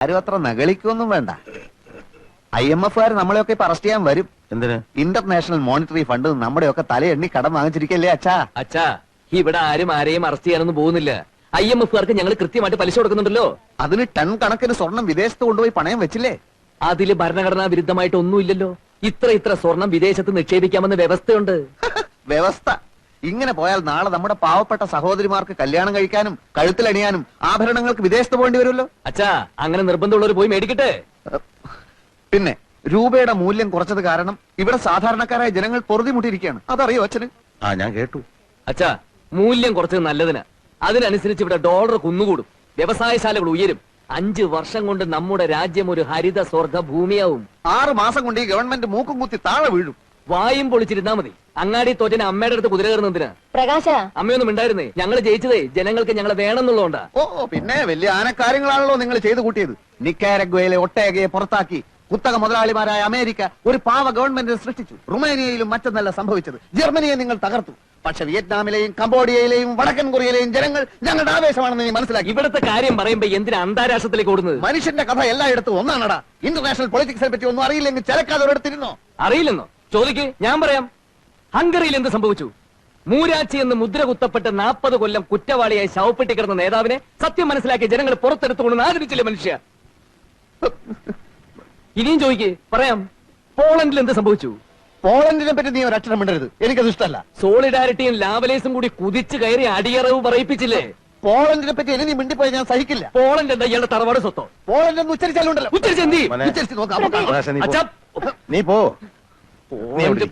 ആരും അത്ര നകളിക്കൊന്നും വേണ്ട. IMF നമ്മളെയൊക്കെ ഇപ്പൊ അറസ്റ്റ് ചെയ്യാൻ വരും. എന്തിന്? ഇന്റർനാഷണൽ മോണിറ്ററി ഫണ്ട് നമ്മുടെയൊക്കെ തലയെണ്ണി കടം വാങ്ങിച്ചിരിക്കല്ലേ അച്ഛാ. അച്ഛാ, ഇവിടെ ആരും ആരെയും അറസ്റ്റ് ചെയ്യാനൊന്നും പോകുന്നില്ല. IMF ഞങ്ങൾ കൃത്യമായിട്ട് പലിശ കൊടുക്കുന്നുണ്ടല്ലോ. അതിന് ടൺ കണക്കിന് സ്വർണം വിദേശത്ത് കൊണ്ടുപോയി പണയം വെച്ചില്ലേ? അതില് ഭരണഘടനാ വിരുദ്ധമായിട്ട് ഒന്നുമില്ലല്ലോ. ഇത്ര സ്വർണം വിദേശത്ത് നിക്ഷേപിക്കാമെന്ന് വ്യവസ്ഥയുണ്ട്. വ്യവസ്ഥ ഇങ്ങനെ പോയാൽ നാളെ നമ്മുടെ പാവപ്പെട്ട സഹോദരിമാർക്ക് കല്യാണം കഴിക്കാനും കഴുത്തിലണിയാനും ആഭരണങ്ങൾക്ക് വിദേശത്ത് പോകേണ്ടി വരുമല്ലോ. അച്ഛാ, അങ്ങനെ നിർബന്ധമുള്ളവർ പോയി മേടിക്കട്ടെ. പിന്നെ രൂപയുടെ മൂല്യം കുറച്ചത് കാരണം ഇവിടെ സാധാരണക്കാരായ ജനങ്ങൾ പൊറുതിമുട്ടിയിരിക്കുകയാണ്. അതറിയോ അച്ഛന്? ഞാൻ കേട്ടു. അച്ഛാ, മൂല്യം കുറച്ചത് നല്ലതിന്. അതിനനുസരിച്ച് ഇവിടെ ഡോളർ കുന്നുകൂടും, വ്യവസായശാലകൾ ഉയരും. 5 വർഷം കൊണ്ട് നമ്മുടെ രാജ്യം ഒരു ഹരിത സ്വർഗ ഭൂമിയാവും. 6 മാസം കൊണ്ട് ഈ ഗവൺമെന്റ് മൂക്കും കുത്തി താഴെ വീഴും. വായും പൊളിച്ചിരുന്നാ മതി. അങ്ങാടി തോറ്റന് അമ്മയുടെ അടുത്ത് കുതിര കയറുന്നതിന്. പ്രകാശ, അമ്മയൊന്നും ഉണ്ടായിരുന്നേ. ഞങ്ങൾ ജയിച്ചതേ ജനങ്ങൾക്ക് ഞങ്ങളെ വേണമെന്നുള്ളതുകൊണ്ടാ. ഓ പിന്നെ വലിയ ആനക്കാര്യങ്ങളാണല്ലോ നിങ്ങൾ ചെയ്തു കൂട്ടിയത്. നിക്കാരഗ്വയിലെ ഒട്ടേകയെ പുറത്താക്കി കുത്തക മുതലാളിമാരായ അമേരിക്ക ഒരു പാവ ഗവൺമെന്റിനെ സൃഷ്ടിച്ചു. റുമേനിയയിലും മറ്റൊന്നല്ല സംഭവിച്ചത്. ജർമ്മനിയെ നിങ്ങൾ തകർത്തു. പക്ഷെ വിയറ്റ്നാമിലെയും കംബോഡിയയിലെയും വടക്കൻ കൊറിയയിലെയും ജനങ്ങൾ ഞങ്ങളുടെ ആവേശമാണെന്ന് നീ മനസ്സിലാക്കി. ഇവിടുത്തെ കാര്യം പറയുമ്പോ എന്തിനാ അന്താരാഷ്ട്രത്തിലേക്ക് ഓടുന്നത്? മനുഷ്യന്റെ കഥ എല്ലായിടത്തും ഒന്നാണടാ. ഇന്റർനാഷണൽ പൊളിറ്റിക്സിനെ പറ്റി ഒന്നും അറിയില്ലെങ്കിൽ ചിലക്കാതെ ഒരിടത്തിരുന്നോ? അറിയില്ലെന്നോ? ചോദിക്ക്, ഞാൻ പറയാം. ഹംഗറിയിൽ എന്ത് സംഭവിച്ചു? മൂരാച്ചി എന്ന് മുദ്ര കുത്തപ്പെട്ട് 40 കൊല്ലം കുറ്റവാളിയായി ശവപ്പെട്ടി കിടന്ന നേതാവിനെ സത്യം മനസ്സിലാക്കിയ ജനങ്ങൾ പുറത്തെടുത്തുകൊണ്ട് ആദരിച്ചില്ലേ മനുഷ്യ? ഇനിയും ചോദിക്ക്, പറയാം. പോളണ്ടിൽ എന്ത് സംഭവിച്ചു? പോളണ്ടിനെ പറ്റി നീ ഒരക്ഷരം മിണ്ടരുത്. എനിക്കത് ഇഷ്ടമല്ല. സോളിഡാരിറ്റിയും ലാവലേസും കൂടി കുതിച്ചു കയറി അടിയറവ് പറയിപ്പിച്ചില്ലേ? പോളണ്ടിനെ പറ്റി ഇനി നീ മിണ്ടിപ്പോയി ഞാൻ സഹിക്കില്ല. പോളണ്ട് എന്താ ഇയാളുടെ തറവാട് സ്വത്തോ? പോളണ്ട് എന്ന് ഉച്ചരിച്ചാലുണ്ടല്ലോ. ഉച്ചരിച്ചെന്തി? ഉച്ചരിച്ച് നോക്കാം. അച്ഛാ, നീ പോ. പോളണ്ട്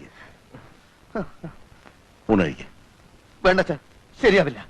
ഊണ് കഴിക്ക. വേണ്ട, ശരിയാവില്ല.